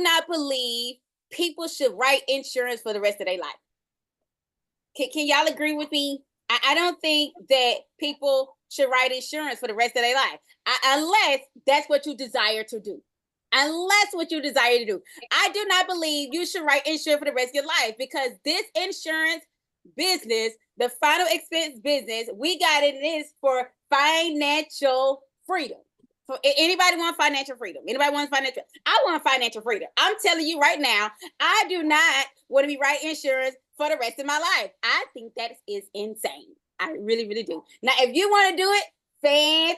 not believe people should write insurance for the rest of their life. Can y'all agree with me? I don't think that people should write insurance for the rest of their life, unless that's what you desire to do. Unless what you desire to do. I do not believe you should write insurance for the rest of your life, because this insurance business, the final expense business, we got it is for financial freedom. So anybody want financial freedom? Anybody wants financial? I want financial freedom. I'm telling you right now, I do not want to be writing insurance for the rest of my life. I think that is insane. I really, really do. Now, if you want to do it,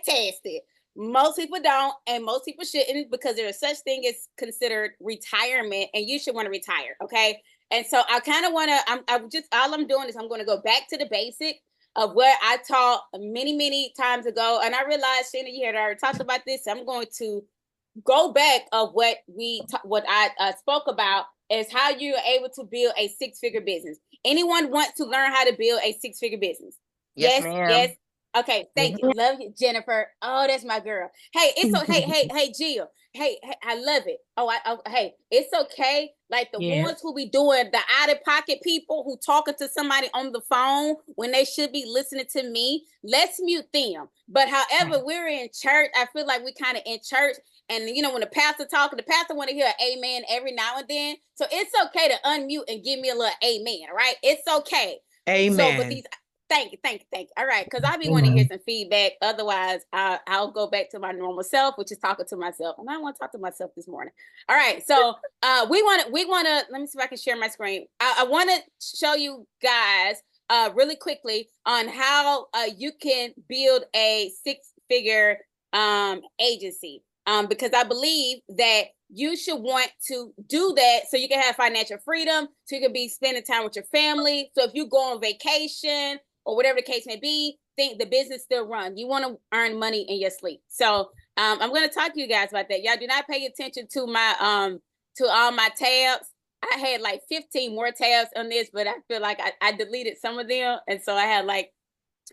fantastic. Most people don't, and most people shouldn't, because there is such thing as considered retirement, and you should want to retire. Okay. And so I kind of want to, I'm just, all I'm doing is I'm going to go back to the basic of what I taught many, many times ago. And I realized, Shana, you had already talked about this. I'm going to go back of what I spoke about, is how you're able to build a six-figure business. Anyone want to learn how to build a six-figure business? Yes, ma'am. Yes. Okay, thank you. Love you, Jennifer. Oh, that's my girl. Hey, it's so hey, Jill. Hey, I love it. Hey, it's okay. Like the ones who be doing the out-of-pocket people who talking to somebody on the phone when they should be listening to me. Let's mute them. But however, we're in church. I feel like we kind of in church. And when the pastor talking, the pastor want to hear an amen every now and then. So it's okay to unmute and give me a little amen, right? It's okay. Amen. So, but these, thank you. All right, because I be wanting to hear some feedback. Otherwise, I'll go back to my normal self, which is talking to myself. And I want to talk to myself this morning. All right, so we want to. Let me see if I can share my screen. I want to show you guys really quickly on how you can build a six-figure agency. Because I believe that you should want to do that so you can have financial freedom, so you can be spending time with your family. So if you go on vacation or whatever the case may be, think the business still runs. You want to earn money in your sleep. So I'm going to talk to you guys about that. Y'all do not pay attention to my to all my tabs. I had like 15 more tabs on this, but I feel like I deleted some of them, and so I had like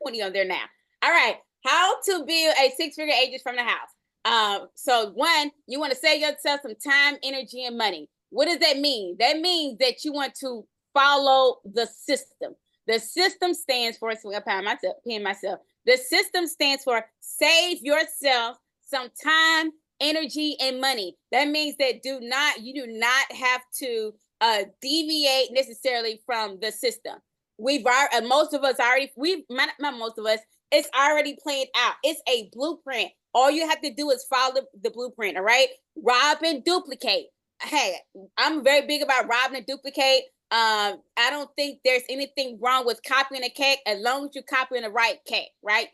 20 on there now. All right, how to build a six-figure agency from the house. So one, you want to save yourself some time, energy, and money. What does that mean? That means that you want to follow the system. The system stands for, so I'm paying myself. The system stands for save yourself some time, energy, and money. That means that you do not have to deviate necessarily from the system. Most of us already, not most of us, it's already planned out. It's a blueprint. All you have to do is follow the blueprint, all right? Rob and duplicate. Hey, I'm very big about rob and duplicate. I don't think there's anything wrong with copying a cat as long as you're copying the right cat, right?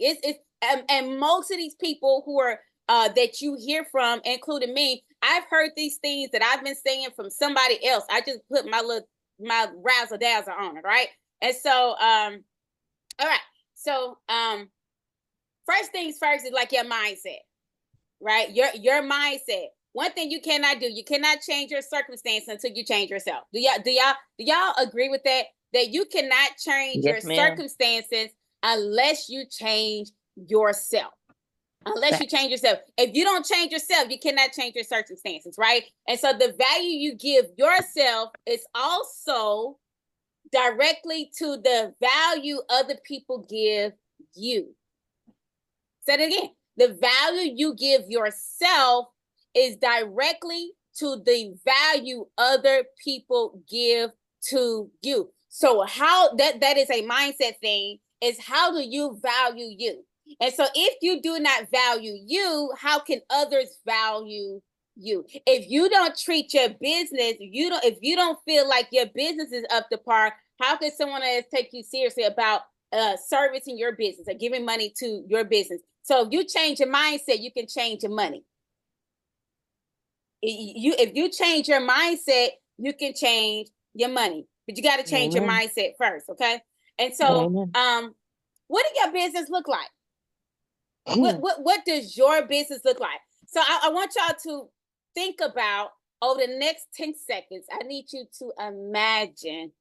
And most of these people who are that you hear from, including me, I've heard these things that I've been saying from somebody else. I just put my razzle dazzle on it, right? And so, all right. So, first things first is like your mindset, right? Your mindset. One thing you cannot do, you cannot change your circumstance until you change yourself. Do y'all agree with that? That you cannot change your circumstances unless you change yourself. Unless you change yourself. If you don't change yourself, you cannot change your circumstances, right? And so the value you give yourself is also directly to the value other people give you. Say it again. The value you give yourself is directly to the value other people give to you. So how that is a mindset thing, is how do you value you? And so if you do not value you, how can others value you? If you don't treat your business, if you don't feel like your business is up to par, how can someone else take you seriously about servicing your business or giving money to your business? So if you change your mindset, you can change your money. If you change your mindset, you can change your money. But you got to change your mindset first, okay? And so, what do your business look like? What does your business look like? So I want y'all to think about, over the next 10 seconds, I need you to imagine,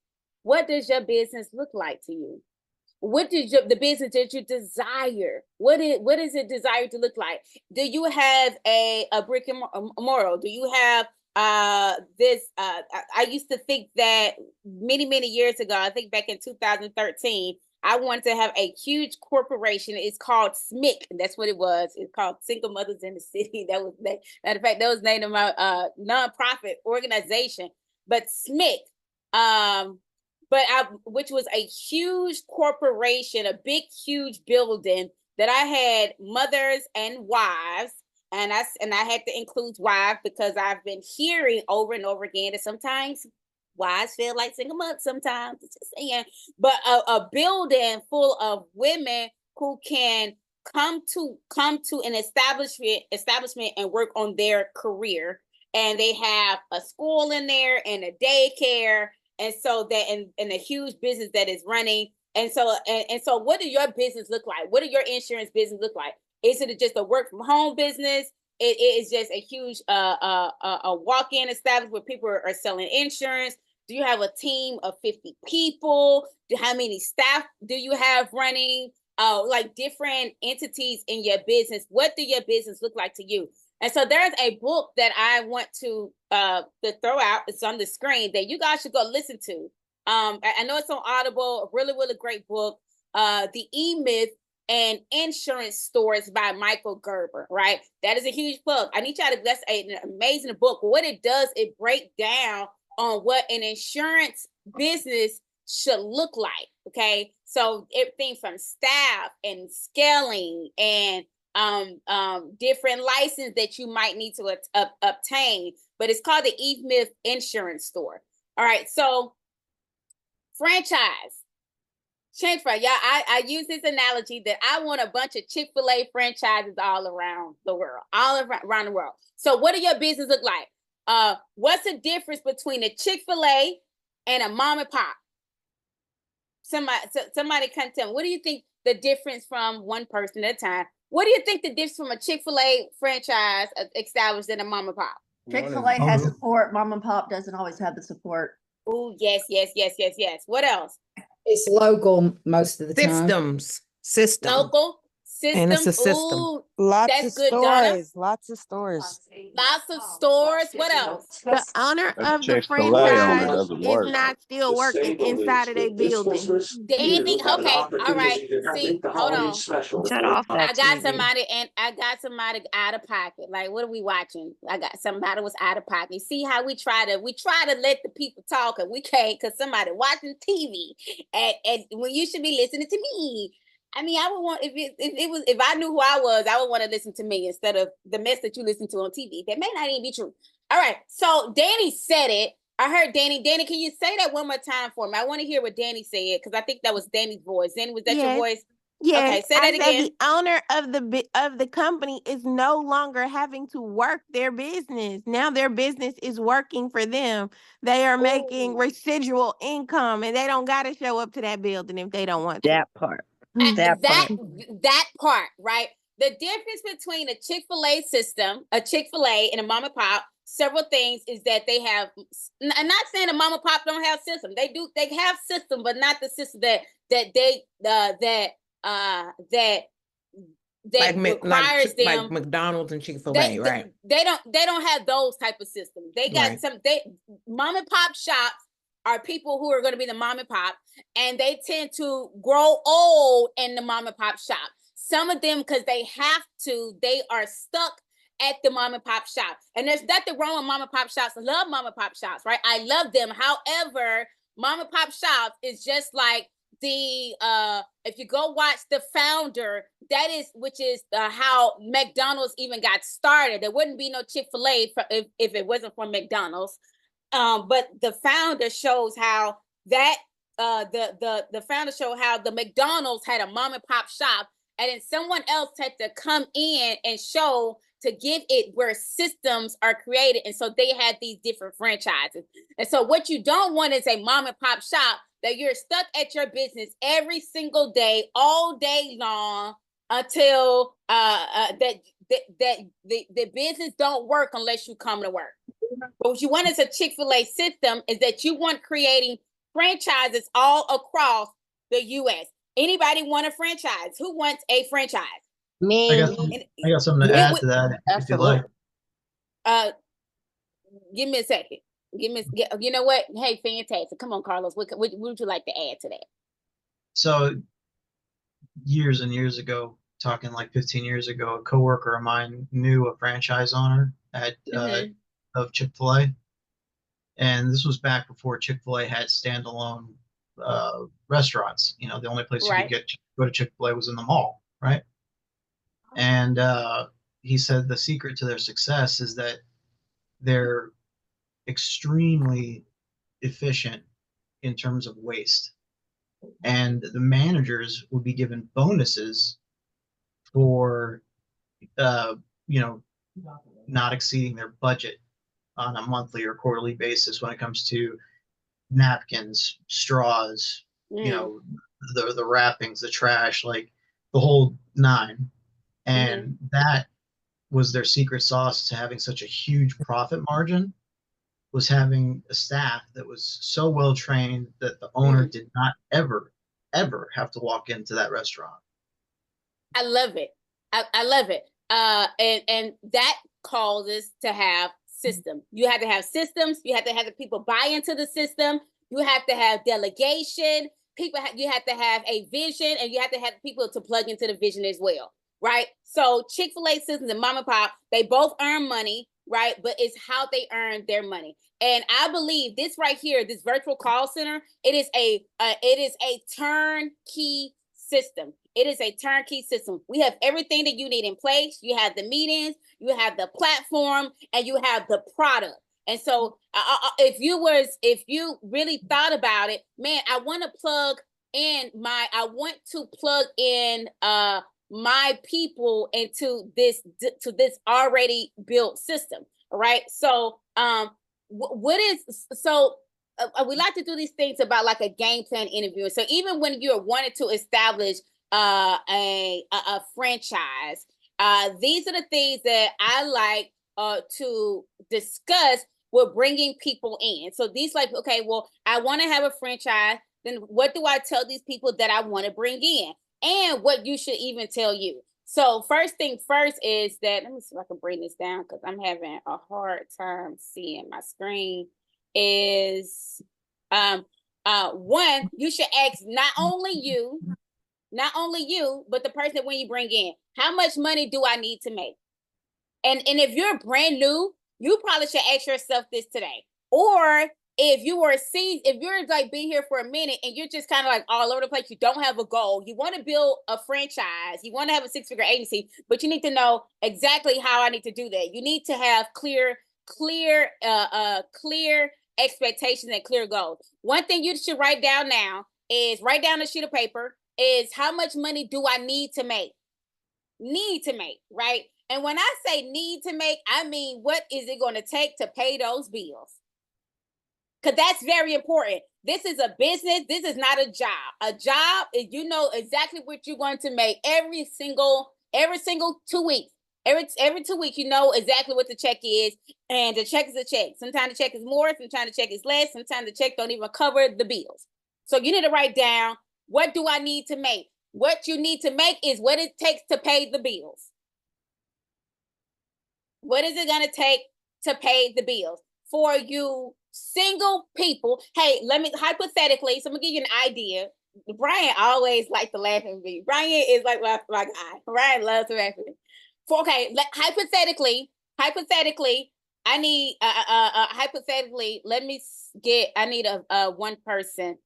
what does your business look like to you? What does the business that you desire? What is it desired to look like? Do you have a brick and mortar? Do you have I used to think that many years ago, I think back in 2013, I wanted to have a huge corporation. It's called SMIC, and that's what it was. It's called Single Mothers in the City. That was matter of fact, that was the name of my nonprofit organization. But SMIC, which was a huge corporation, a big, huge building that I had mothers and wives. And I had to include wives because I've been hearing over and over again that sometimes wives feel like single mothers sometimes. Just saying. But a building full of women who can come to an establishment and work on their career. And they have a school in there and a daycare. And so that and a huge business that is running. And so what do your business look like? What do your insurance business look like? Is it just a work from home business? It is just a huge a walk-in establishment where people are selling insurance. Do you have a team of 50 people? How many staff do you have running? Like different entities in your business. What do your business look like to you? And so there's a book that I want to throw out. It's on the screen that you guys should go listen to. I know it's on Audible. A really great book. The E-Myth and Insurance Stories by Michael Gerber, right? That is a huge plug. I need y'all to, that's an amazing book. What it does, it breaks down on what an insurance business should look like, okay? So everything from staff and scaling and different license that you might need to obtain, but it's called the E-Myth Insurance Store. All right, so franchise. Change for y'all. I use this analogy that I want a bunch of Chick-fil-A franchises all around the world, around the world. So what do your business look like? What's the difference between a Chick-fil-A and a mom and pop? Somebody can tell me. What do you think the difference from one person at a time? What do you think the difference from a Chick-fil-A franchise established in a mom and pop? Chick-fil-A has support. Mom and pop doesn't always have the support. Oh, yes. What else? It's local most of the System. Local system. And it's a system. Ooh, Lots that's of good, stores. Donna. Lots of stores. Lots of stores. What else? The owner That of the Chick-fil-A franchise only doesn't is work. not still working inside of their building. Danny, okay, all right. See, hold on. Shut off that I got TV. somebody out of pocket. Like, what are we watching? I got somebody was out of pocket. See how we try to let the people talk, and we can't because somebody watching TV and when you should be listening to me. I mean, I would want if I knew who I was, I would want to listen to me instead of the mess that you listen to on TV. That may not even be true. All right, so Danny said it. I heard Danny. Danny, can you say that one more time for me? I want to hear what Danny said because I think that was Danny's voice. Danny, was that your voice? Yes, okay, say that again. The owner of the company is no longer having to work their business. Now their business is working for them. They are making residual income, and they don't got to show up to that building if they don't want to. That part. That part, right? The difference between a Chick-fil-A system, a Chick-fil-A and a mom and pop, several things is that they have. I'm not saying a mom and pop don't have system. They do. They have system, but not the system that requires them. Like McDonald's and Chick-fil-A, right? They don't have those type of systems. They got mom and pop shops are people who are going to be the mom and pop, and they tend to grow old in the mom and pop shop. Some of them, because they have to, they are stuck at the mom and pop shop. And there's nothing wrong with mom and pop shops. I love mom and pop shops, right? I love them. However, mom and pop shops is just like the if you go watch The Founder, which is how McDonald's even got started. There wouldn't be no Chick-fil-A if it wasn't for McDonald's. But The Founder shows how that the Founder show how the McDonald's had a mom and pop shop, and then someone else had to come in and show to give it where systems are created. And so they had these different franchises. And so what you don't want is a mom and pop shop that you're stuck at your business every single day, all day long, until that the business don't work unless you come to work. But what you want as a Chick-fil-A system is that you want creating franchises all across the U.S. Anybody want a franchise? Who wants a franchise? Me. I got something to add to that if you like. Give me a second. You know what? Hey, fantastic. Come on, Carlos. What would you like to add to that? So years and years ago, talking like 15 years ago, a coworker of mine knew a franchise owner at of Chick-fil-A. And this was back before Chick-fil-A had standalone restaurants. You know, the only place you could go to Chick-fil-A was in the mall, right? And he said the secret to their success is that they're extremely efficient in terms of waste. And the managers would be given bonuses for, you know, not exceeding their budget on a monthly or quarterly basis when it comes to napkins, straws, you know, the wrappings, the trash, like the whole nine. And that was their secret sauce to having such a huge profit margin, was having a staff that was so well trained that the owner did not ever have to walk into that restaurant. I love it. I love it. And that causes to have system. You have to have systems. You have to have the people buy into the system. You have to have delegation. You have to have a vision, and you have to have people to plug into the vision as well, right? So Chick-fil-A systems and mom and pop, they both earn money, right? But it's how they earn their money. And I believe this right here, this virtual call center, it is a turnkey system. It is a turnkey system. We have everything that you need in place. You have the meetings, you have the platform, and you have the product. And so if you really thought about it, man, I want to plug in my people into this already built system. All right. So we like to do these things about like a game plan interview. So even when you're wanting to establish a franchise, these are the things that I like to discuss with bringing people in. So these like, okay, well, I want to have a franchise. Then what do I tell these people that I want to bring in? And what you should even tell you. So first thing first is that, let me see if I can bring this down because I'm having a hard time seeing my screen, is one, you should ask not only you, but the person that when you bring in, how much money do I need to make? And if you're brand new, you probably should ask yourself this today. Or if you're like been here for a minute and you're just kind of like all over the place, you don't have a goal, you want to build a franchise, you want to have a 6-figure agency, but you need to know exactly how I need to do that. You need to have clear expectations and clear goals. One thing you should write down now is write down a sheet of paper is how much money do I need to make, right? And when I say need to make, I mean, what is it going to take to pay those bills? Because that's very important. This is a business. This is not a job. A job is, you know exactly what you're going to make every single 2 weeks. Every 2 weeks, you know exactly what the check is. And the check is a check. Sometimes the check is more. Sometimes the check is less. Sometimes the check don't even cover the bills. So you need to write down, what do I need to make? What you need to make is what it takes to pay the bills. What is it going to take to pay the bills? For you single people, hey, hypothetically, so I'm going to give you an idea. Brian always likes to laugh at me. Brian is like my guy. Brian loves to laugh at me. Hypothetically, I need, I need a one person.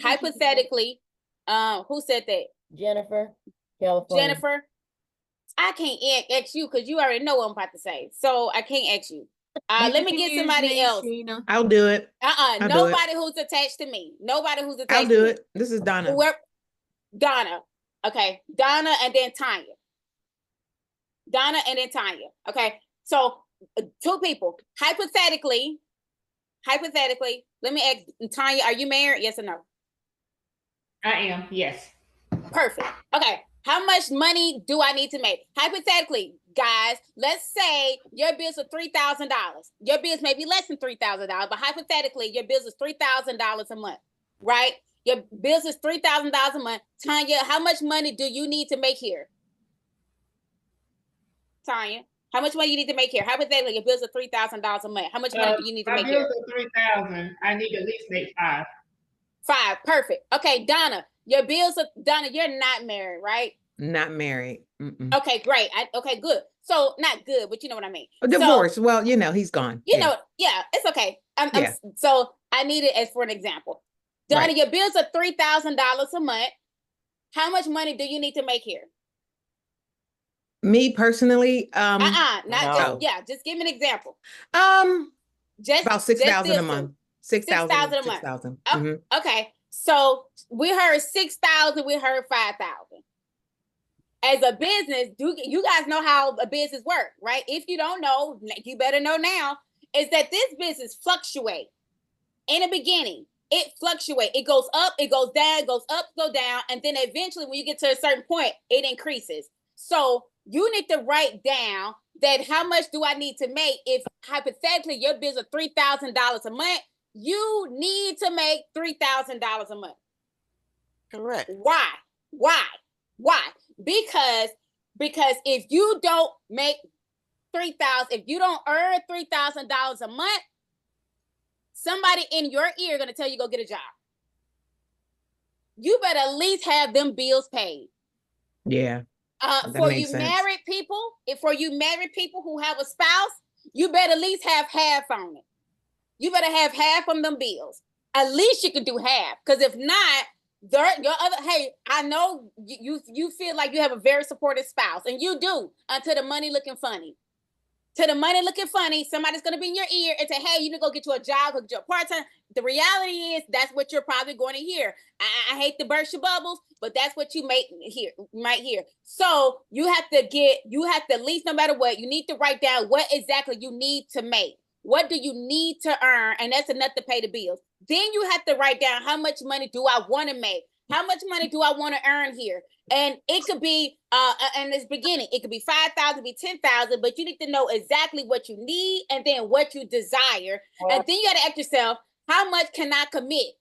Hypothetically, who said that? Jennifer, California. Jennifer, I can't ask you because you already know what I'm about to say. So I can't ask you. Let me get somebody else. I'll do it. Nobody who's attached to me. Nobody who's attached I'll to do me. it. This is Donna. Donna. Okay. Donna and then Tanya. Donna and then Tanya. Okay. So 2 people. Hypothetically, let me ask Tanya, are you married? Yes or no? I am, yes. Perfect. Okay. How much money do I need to make? Hypothetically, guys, let's say your bills are $3,000. Your bills may be less than $3,000, but hypothetically, your bills is $3,000 a month, right? Your bills is $3,000 a month. Tanya, how much money do you need to make here? Tanya, How much money you need to make here? Hypothetically, your bills are $3,000 a month. How much money do you need to My make bills here? are 3,000. I need to at least make 5. 5, perfect. Okay, Donna, your bills are, Donna, you're not married, right? Not married. Mm-mm. Okay, great. Okay, good. So not good, but you know what I mean. A divorce. Well, you know, he's gone. You Yeah. know, yeah, it's okay. Yeah. So I need it as for an example. Donna, Right. your bills are $3,000 a month. How much money do you need to make here? Me personally, Not No. just, yeah, just give me an example. Just about 6,000 a this month. two. 6,000. 6,000 a month. 6,000. Oh, Mhm. okay. So we heard 6,000, we heard 5,000. As a business, do you guys know how a business works, right? If you don't know, you better know now, is that this business fluctuates. In the beginning, it fluctuates. It goes up, it goes down, it goes up, go down, and then eventually when you get to a certain point, it increases. So you need to write down that how much do I need to make if hypothetically your bills are $3,000 a month, you need to make $3,000 a month. Correct. Why? Because if you don't make 3,000, if you don't earn $3,000 a month, somebody in your ear gonna tell you go get a job. You better at least have them bills paid. Yeah. That For makes you sense. married people, who have a spouse, you better at least have half on it. You better have half on them bills. At least you can do half, because if not, hey, I know you feel like you have a very supportive spouse, and you do until the money looking funny. To the money looking funny, somebody's gonna be in your ear and say, "Hey, you need to go get you a job, go get you a part-time." The reality is that's what you're probably going to hear. I hate to burst your bubbles, but that's what you might hear. So you have to at least, no matter what, you need to write down what exactly you need to make. What do you need to earn? And that's enough to pay the bills. Then you have to write down how much money do I want to make? How much money do I want to earn here? And it could be, in this beginning, it could be 5,000, be 10,000, but you need to know exactly what you need and then what you desire. And then you got to ask yourself, how much can I commit?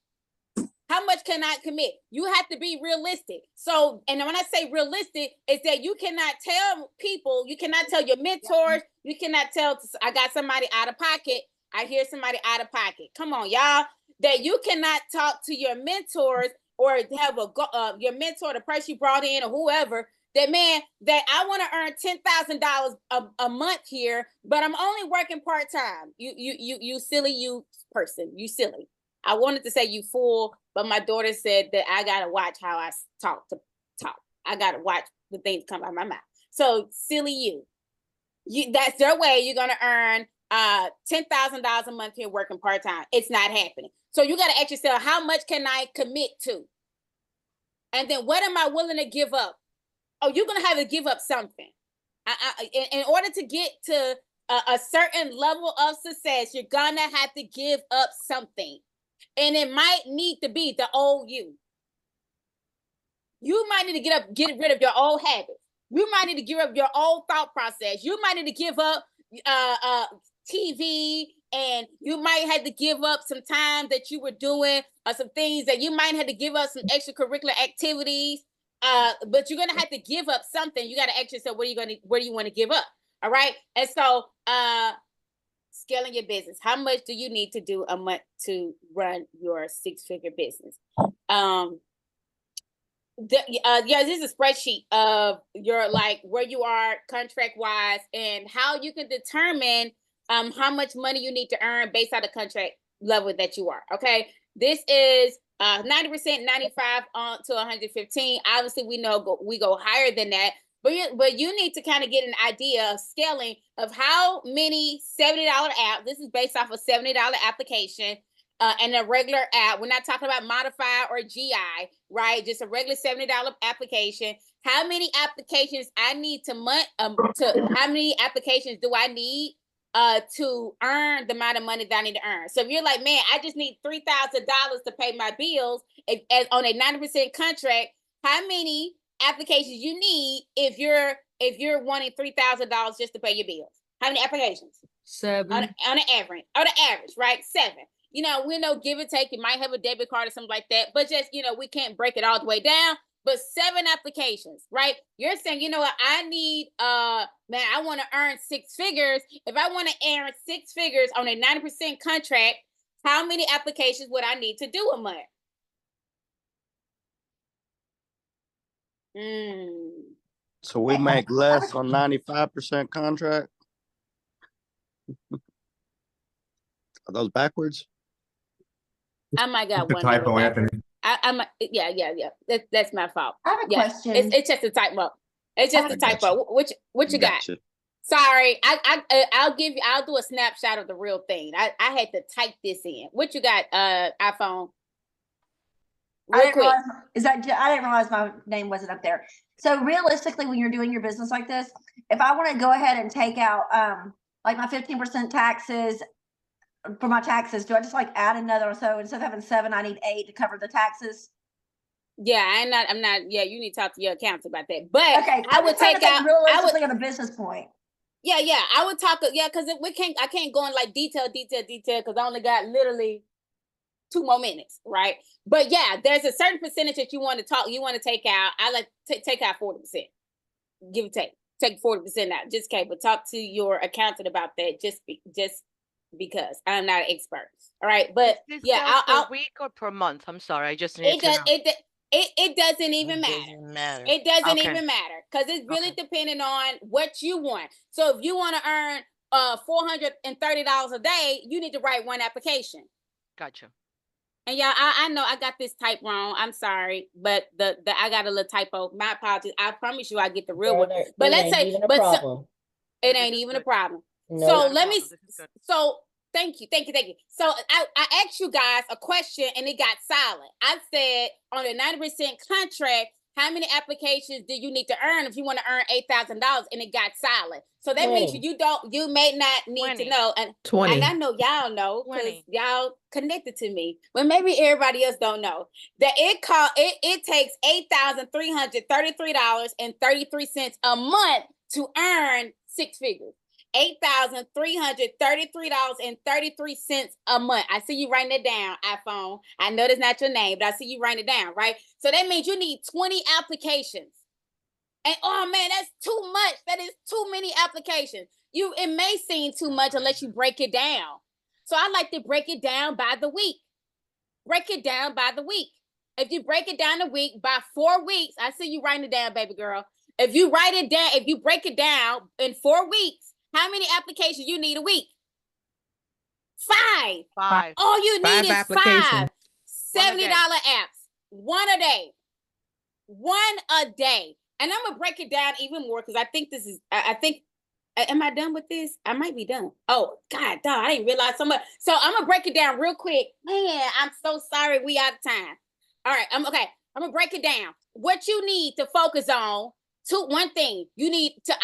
How much can I commit? You have to be realistic. So, and when I say realistic, is that you cannot tell people, you cannot tell your mentors, you cannot tell, I got somebody out of pocket. I hear somebody out of pocket. Come on, y'all. That you cannot talk to your mentors or have your mentor, the person you brought in or whoever, that man, that I want to earn $10,000 a month here, but I'm only working part-time. You silly, you person, you silly. I wanted to say you fool, but my daughter said that I got to watch how I talk. I got to watch the things come out of my mouth. So silly you, that's their way. You're going to earn $10,000 a month here working part-time. It's not happening. So you got to ask yourself, how much can I commit to? And then what am I willing to give up? Oh, you're going to have to give up something. In order to get to a certain level of success, you're going to have to give up something. And it might need to be the old you. You might need to get rid of your old habits. You might need to give up your old thought process. You might need to give up TV, and you might have to give up some time that you were doing or some things that you might have to give up some extracurricular activities. But you're gonna have to give up something. You got to ask yourself, what do you want to give up? All right. And so scaling your business. How much do you need to do a month to run your 6-figure business? This is a spreadsheet of your where you are contract wise and how you can determine how much money you need to earn based on the contract level that you are. Okay, this is 90%, 95 on to 115. Obviously, we know we go higher than that, but you need to kind of get an idea of scaling of how many $70 apps. This is based off a $70 application. And a regular app. We're not talking about Modify or GI, right? Just a regular $70 application. How many applications I need how many applications do I need to earn the amount of money that I need to earn? So if you're like, man, I just need $3,000 to pay my bills on a 90% contract, how many applications you need if you're wanting $3,000 just to pay your bills? How many applications? 7. On the average, right? 7. We know give and take. You might have a debit card or something like that, but just, we can't break it all the way down. but 7 applications, right? You're saying, you know what, I need, man, I want to earn 6 figures. If I want to earn 6 figures on a 90% contract, how many applications would I need to do a month? So we make less on 95% contract? Are those backwards? I might got The one. typo, Anthony. Yeah. That's my fault. I have a Yeah, question. it's just a typo. It's just a I got typo. What you got? Gotcha. Sorry, I'll do a snapshot of the real thing. I had to type this in. What you got, iPhone? I Real didn't quick. realize, I didn't realize my name wasn't up there. So realistically, when you're doing your business like this, if I want to go ahead and take out like my 15% taxes for my taxes, do I just like add another? So instead of having 7, I need 8 to cover the taxes. Yeah, I'm not. Yeah, you need to talk to your accountant about that. But Okay, I would take out. realistically on a business point. Yeah, I would talk. Yeah, because I can't go in like detail because I only got literally 2 more minutes, right? But yeah, there's a certain percentage that you want to take out. I like take out 40%. Give or take 40% out. Just okay, but talk to your accountant about that. Just because I'm not an expert. All right, but Is this yeah, per week or per month? I'm sorry, I just need to know. It doesn't even matter. Doesn't matter. It doesn't Okay. even matter because it's really Okay. depending on what you want. So if you want to earn $430 a day, you need to write 1 application. Gotcha. And yeah, I know I got this type wrong. I'm sorry, but the I got a little typo. My apologies. I promise you I get the real one. But let's say, it ain't even a problem. So let me. So thank you. So I asked you guys a question and it got silent. I said on a 90% contract, how many applications do you need to earn if you want to earn $8,000? And it got silent. So that means you may not need 20. to know. And 20. I know y'all know because 20. y'all connected to me, but maybe everybody else don't know that it takes $8,333.33 a month to earn 6 figures. $8,333.33 a month. I see you writing it down, iPhone. I know that's not your name, but I see you writing it down, right? So that means you need 20 applications. And oh man, that's too much. That is too many applications. It may seem too much unless you break it down. So I like to break it down by the week. Break it down by the week. If you break it down a week, by 4 weeks, I see you writing it down, baby girl. If you write it down, if you break it down in 4 weeks, how many applications you need a week? 5. 5. All you need 5 is applications. 5 $70 apps. 1 a day. 1 a day. And I'm gonna break it down even more because I think this is. Am I done with this? I might be done. Oh God, dog, I didn't realize so much. So I'm gonna break it down real quick. Man, I'm so sorry. We out of time. All right, I'm gonna break it down. What you need to focus on. One thing you need to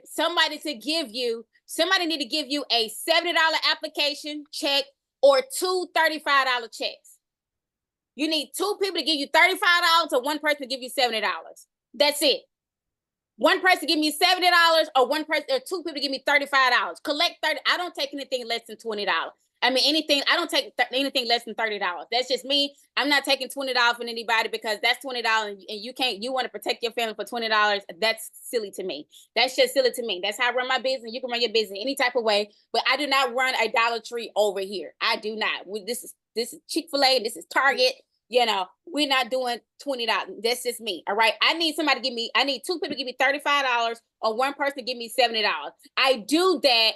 somebody need to give you a $70 application check or 2 $35 checks. You need 2 people to give you $35 or 1 person to give you $70. That's it. 1 person give me $70 or 2 people give me $35. Collect 30. I don't take anything less than $20. I don't take anything less than $30. That's just me. I'm not taking $20 from anybody because that's $20 and you want to protect your family for $20. That's silly to me. That's just silly to me. That's how I run my business. You can run your business any type of way, but I do not run a Dollar Tree over here. I do not. This is Chick-fil-A. This is Target. You know, we're not doing $20. That's just me. All right. I need 2 people to give me $35 or 1 person to give me $70. I do that.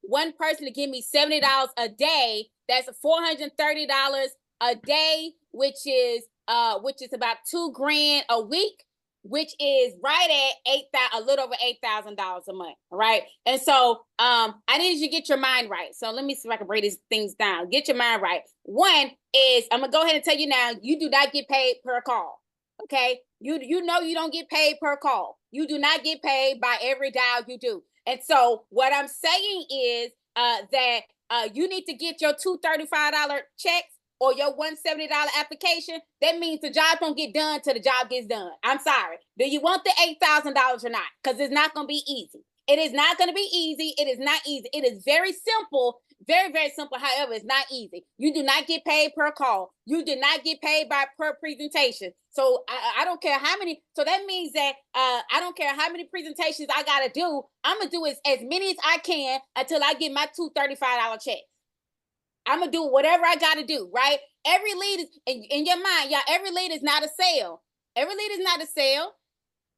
1 person to give me $70 a day. That's $430 a day, which is about $2,000 a week, which is right at a little over $8,000 a month. All right. And so I need you to get your mind right. So let me see if I can break these things down. Get your mind right. 1 is, I'm gonna go ahead and tell you now, you do not get paid per call. Okay. You know you don't get paid per call. You do not get paid by every dial you do. And so what I'm saying is that you need to get your 2 $35 checks or your $170 application. That means the job don't get done till the job gets done. I'm sorry. Do you want the $8,000 or not? Because it's not going to be easy. It is not going to be easy. It is not easy. It is very simple, very, very simple. However, it's not easy. You do not get paid per call. You do not get paid per presentation. So I don't care how many. So that means that I don't care how many presentations I got to do. I'm going to do as many as I can until I get my $235 checks. I'm going to do whatever I got to do, right? Every lead is, in your mind, y'all, every lead is not a sale. Every lead is not a sale.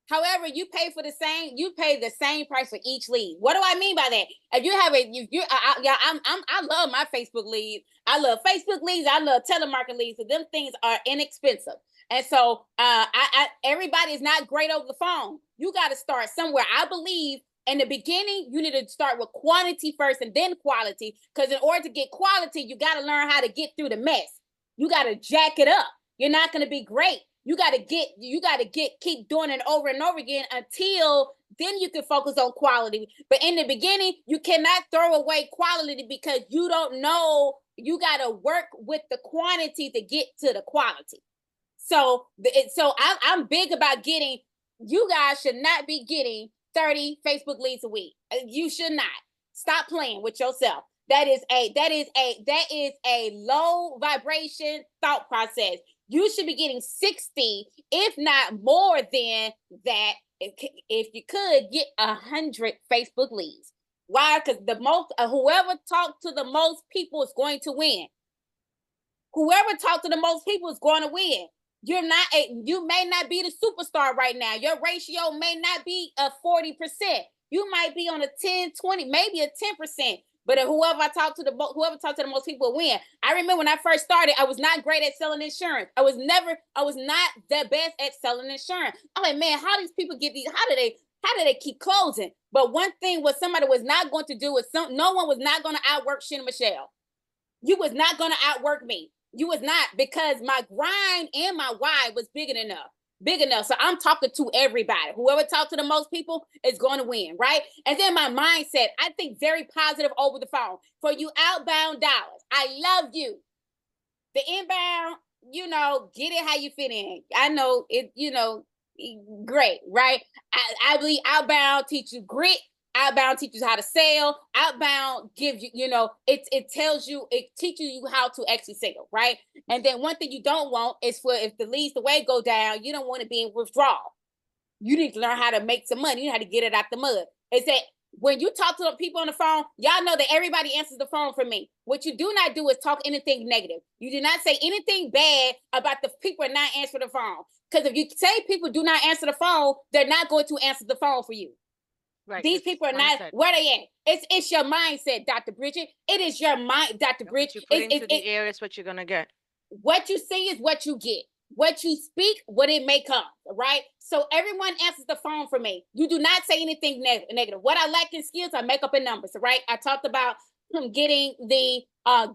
However, you pay the same price for each lead. What do I mean by that? If you have I love my Facebook leads. I love Facebook leads. I love telemarketing leads. So them things are inexpensive. And so everybody is not great over the phone. You got to start somewhere. I believe in the beginning, you need to start with quantity first and then quality. Because in order to get quality, you got to learn how to get through the mess. You got to jack it up. You're not going to be great. You got to keep doing it over and over again until then you can focus on quality. But in the beginning, you cannot throw away quality because you don't know. You got to work with the quantity to get to the quality. So I'm big about getting, you guys should not be getting 30 Facebook leads a week. You should not. Stop playing with yourself. That is a low vibration thought process. You should be getting 60, if not more than that. If you could get 100 Facebook leads. Why? Because whoever talked to the most people is going to win. Whoever talked to the most people is going to win. You may not be the superstar right now. Your ratio may not be a 40%. You might be on a 10, 20, maybe a 10%. But whoever talked to the most people will win. I remember when I first started, I was not great at selling insurance. I was not the best at selling insurance. I'm like, man, how these people get these? How do they keep closing? But one thing what somebody was not going to do is no one was not going to outwork Shannon Michelle. You was not going to outwork me. You was not, because my grind and my why was big enough. So I'm talking to everybody. Whoever talked to the most people is going to win, right? And then my mindset, I think very positive over the phone. For you outbound dollars, I love you. The inbound, get it how you fit in. I know it, great, right? I believe outbound teach you grit. Outbound teaches you how to sell. Outbound gives you, it teaches you how to actually sell, right? And then one thing you don't want is for if the leads the way go down, you don't want to be in withdrawal. You need to learn how to make some money. You know how to get it out the mud. Is that when you talk to the people on the phone, y'all know that everybody answers the phone for me. What you do not do is talk anything negative. You do not say anything bad about the people not answering the phone. Because if you say people do not answer the phone, they're not going to answer the phone for you. Right. These people are not where they at. It's your mindset, Dr. Bridget. It is your mind, Dr. Bridget. What you put into the air is what you're gonna get. What you see is what you get. What you speak, what it may come. Right. So everyone answers the phone for me. You do not say anything negative. What I lack in skills, I make up in numbers. Right. I talked about getting a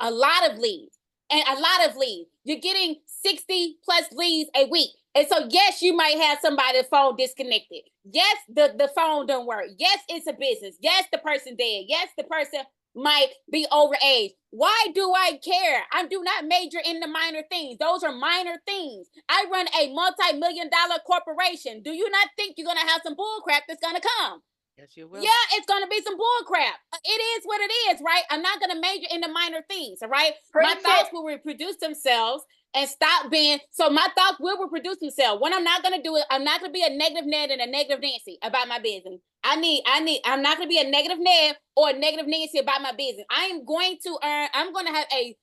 lot of leads. And a lot of leads. You're getting 60 plus leads a week. And so, yes, you might have somebody's phone disconnected. Yes, the phone don't work. Yes, it's a business. Yes, the person dead. Yes, the person might be overage. Why do I care? I do not major in the minor things. Those are minor things. I run a multi-million-dollar corporation. Do you not think you're going to have some bull crap that's going to come? Yes, you will. Yeah, it's going to be some bull crap. It is what it is, right? I'm not going to major in the minor things, all right? My thoughts will reproduce themselves and stop being, so my thoughts will reproduce themselves. What I'm not going to do is, I'm not going to be a negative Ned and a negative Nancy about my business. I'm not going to be a negative Ned or a negative Nancy about my business. I'm going to have a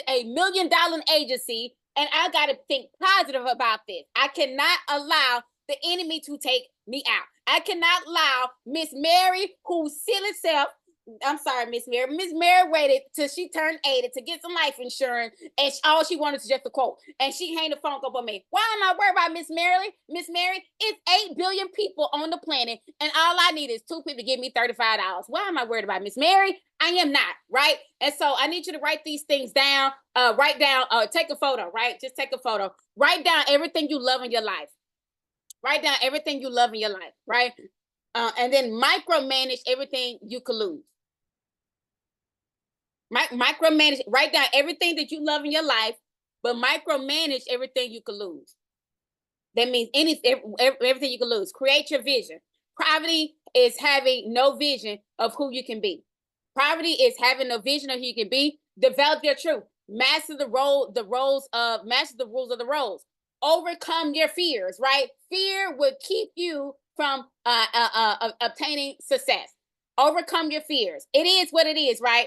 $1 million agency, and I got to think positive about this. I cannot allow the enemy to take me out. I cannot allow Miss Mary, who's silly self, I'm sorry, Miss Mary. Miss Mary waited till she turned 80 to get some life insurance, and all she wanted was just a quote. And she hang the phone up on me. Why am I worried about Miss Mary? Miss Mary, it's 8 billion people on the planet, and all I need is 2 people to give me $35. Why am I worried about Miss Mary? I am not, right? And so I need you to write these things down. Take a photo, right? Just take a photo. Write down everything you love in your life. Write down everything you love in your life, right? And then micromanage everything you could lose. Micromanage, write down everything that you love in your life, but micromanage everything you could lose. That means everything you can lose. Create your vision. Poverty is having no vision of who you can be. Poverty is having no vision of who you can be. Develop your truth. Master the rules of the roles. Overcome your fears, right? Fear will keep you from obtaining success. Overcome your fears. It is what it is, right?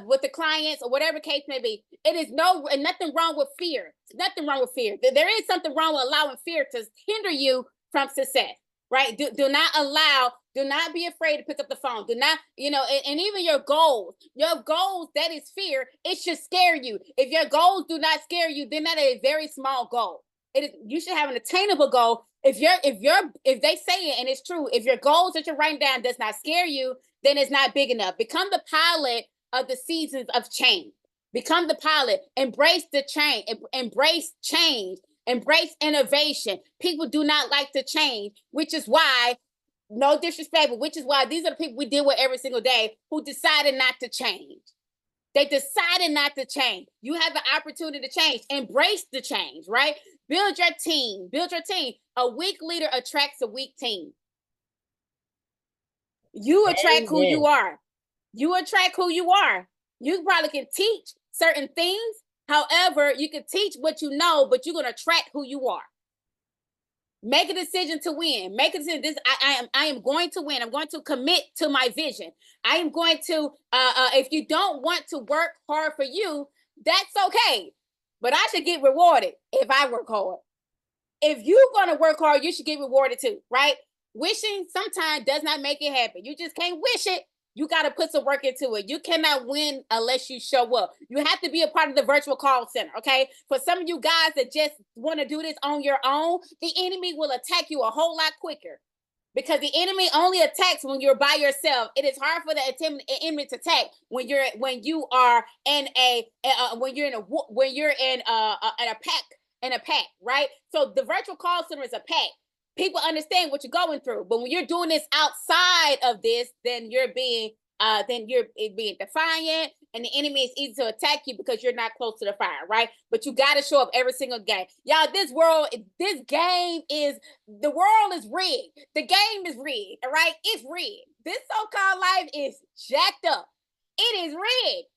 With the clients or whatever case may be. It is nothing wrong with fear. Nothing wrong with fear. There is something wrong with allowing fear to hinder you from success, right? Do not be afraid to pick up the phone. Do not, and even your goals, that is fear. It should scare you. If your goals do not scare you, then that is a very small goal. You should have an attainable goal. If they say it and it's true, if your goals that you're writing down does not scare you, then it's not big enough. Become the pilot of the seasons of change. Become the pilot. Embrace the change. Embrace change. Embrace innovation. People do not like to change, which is why, no disrespect, but which is why these are the people we deal with every single day who decided not to change. They decided not to change. You have the opportunity to change. Embrace the change, right? Build your team. Build your team. A weak leader attracts a weak team. You attract who you are. You attract who you are. You probably can teach certain things. However, you can teach what you know, but you're going to attract who you are. Make a decision to win. Make a decision. I am going to win. I'm going to commit to my vision. I am going to, if you don't want to work hard for you, that's okay. But I should get rewarded if I work hard. If you're going to work hard, you should get rewarded too, right? Wishing sometimes does not make it happen. You just can't wish it. You got to put some work into it. You cannot win unless you show up. You have to be a part of the virtual call center, okay? For some of you guys that just want to do this on your own, the enemy will attack you a whole lot quicker because the enemy only attacks when you're by yourself. It is hard for the enemy to attack when you're in a pack, right? So the virtual call center is a pack. People understand what you're going through, but when you're doing this outside of this, then you're being defiant, and the enemy is easy to attack you because you're not close to the fire, right? But you got to show up every single game, y'all. The world is rigged. The game is rigged, all right? It's rigged. This so-called life is jacked up. It is rigged.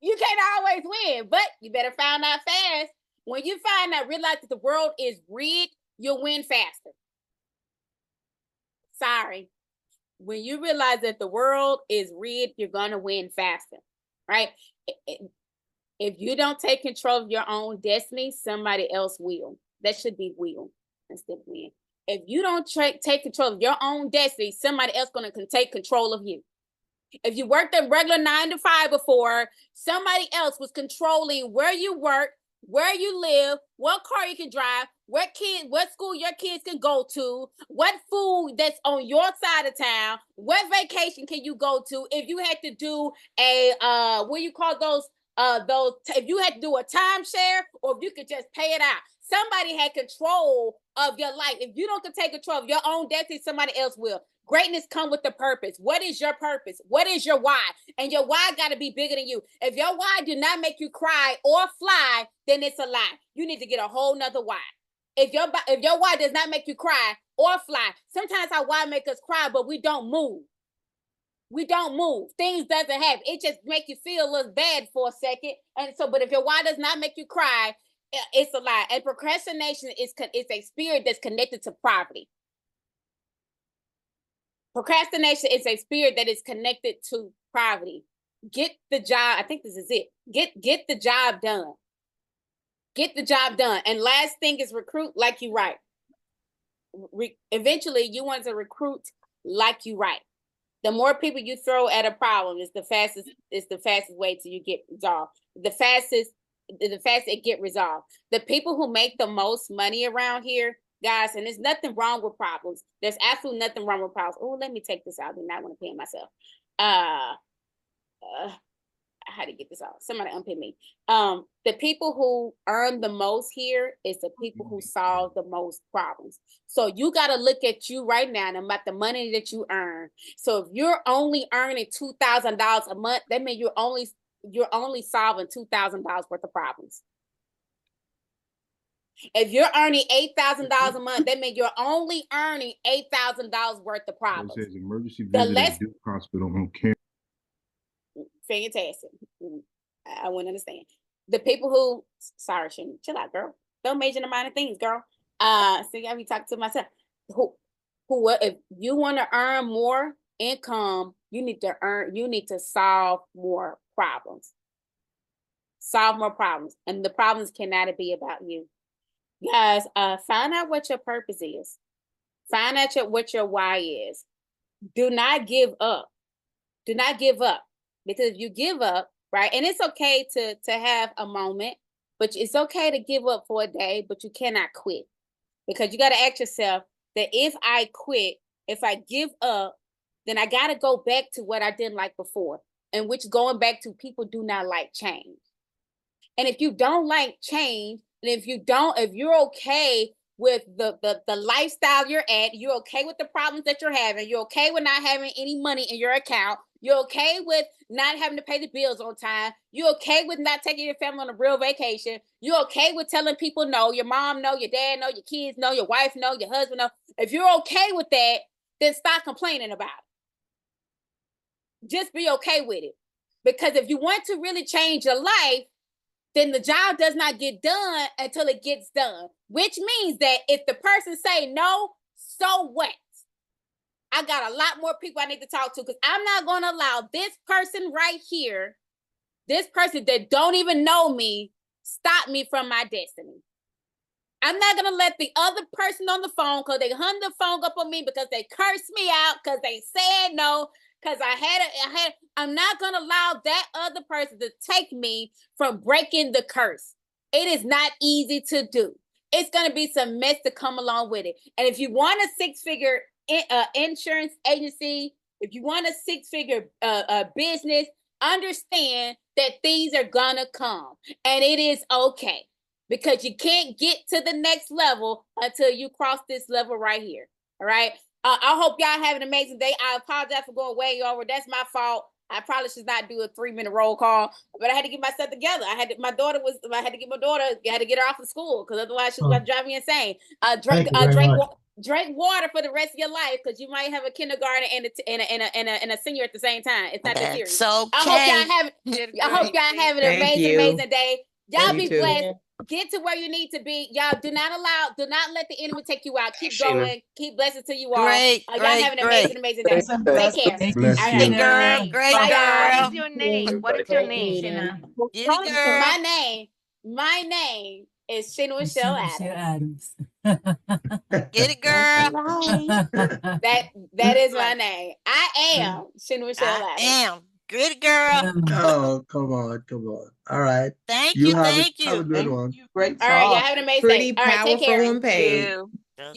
You can't always win, but you better find out fast. When you realize that the world is rigged, you'll win faster. Sorry. When you realize that the world is rigged, you're going to win faster, right? If you don't take control of your own destiny, somebody else will. That should be will instead of win. If you don't take control of your own destiny, somebody else going to take control of you. If you worked a regular 9 to 5 before, somebody else was controlling where you work, where you live, what car you can drive, what school your kids can go to, what food that's on your side of town, what vacation can you go to, if you had to do if you had to do a timeshare, or if you could just pay it out. Somebody had control of your life. If you don't take control of your own destiny, somebody else will. Greatness comes with the purpose. What is your purpose? What is your why? And your why got to be bigger than you. If your why do not make you cry or fly, then it's a lie. You need to get a whole nother why. If your why does not make you cry or fly, sometimes our why make us cry, but we don't move. We don't move. Things doesn't happen. It just make you feel a little bad for a second. But if your why does not make you cry, it's a lie. And procrastination is a spirit that's connected to poverty. Procrastination is a spirit that is connected to poverty. Get the job. I think this is it. Get the job done. Get the job done. And last thing is recruit like you write. Eventually, you want to recruit like you write. The more people you throw at a problem is the fastest way to you get resolved. The faster it get resolved. The people who make the most money around here, guys, and there's nothing wrong with problems. There's absolutely nothing wrong with problems. Oh, let me take this out. I do not want to pin myself. How to get this out? Somebody unpin me. The people who earn the most here is the people who solve the most problems. So you got to look at you right now and about the money that you earn. So if you're only earning $2,000 a month, that means you're only solving $2,000 worth of problems. If you're earning $8,000 a month, that means you're only earning $8,000 worth of It problems. says emergency The visit less- at Duke Hospital on Karen. Fantastic. I wouldn't understand. The people who, sorry, Shannon, chill out, girl. Don't major in the minor things, girl. See, I be talking to myself. If you want to earn more income, you need to solve more problems. Solve more problems. And the problems cannot be about you. Guys, find out what your purpose is. Find out what your why is. Do not give up. Do not give up. Because if you give up, right, and it's okay to have a moment, but it's okay to give up for a day, but you cannot quit. Because you got to ask yourself that if I quit, if I give up, then I got to go back to what I didn't like before, and which going back to people do not like change. And if you don't like change, and if you're okay with the lifestyle you're at, you're okay with the problems that you're having, you're okay with not having any money in your account, you're okay with not having to pay the bills on time, you're okay with not taking your family on a real vacation, you're okay with telling people no, your mom no, your dad no, your kids no, your wife no, your husband no. If you're okay with that, then stop complaining about it. Just be okay with it. Because if you want to really change your life, then the job does not get done until it gets done. Which means that if the person say no, so what? I got a lot more people I need to talk to, because I'm not going to allow this person right here, this person that don't even know me, stop me from my destiny. I'm not going to let the other person on the phone, because they hung the phone up on me, because they cursed me out, because they said no, because I'm not going to allow that other person to take me from breaking the curse. It is not easy to do. It's going to be some mess to come along with it. And if you want a six-figure insurance agency, if you want a six-figure business, understand that things are going to come. And it is okay. Because you can't get to the next level until you cross this level right here. All right. I hope y'all have an amazing day. I apologize for going way over. That's my fault. I probably should not do a 3-minute roll call, but I had to get myself together. I had to get my daughter, I had to get her off of school, because otherwise she's going to drive me insane. Drink water for the rest of your life, because you might have a kindergarten and a senior at the same time. It's not that serious. So I hope y'all have an amazing day. Y'all be blessed. Get to where you need to be. Y'all do not let the enemy take you out. Keep going. Keep blessings to you all. Y'all have an amazing day. Take care. Bless All you. right. Great Bye, girl. What is your name? What is your name? Get it, girl. My name is Shannon Michelle Adams. Get it, girl. That is my name. I am Shannon Michelle Adams. I am. Get it, girl. Oh, come on. All right. Thank you. Have a good one. Great All right, y'all have an amazing day. Pretty All right, take powerful care. and paid. You.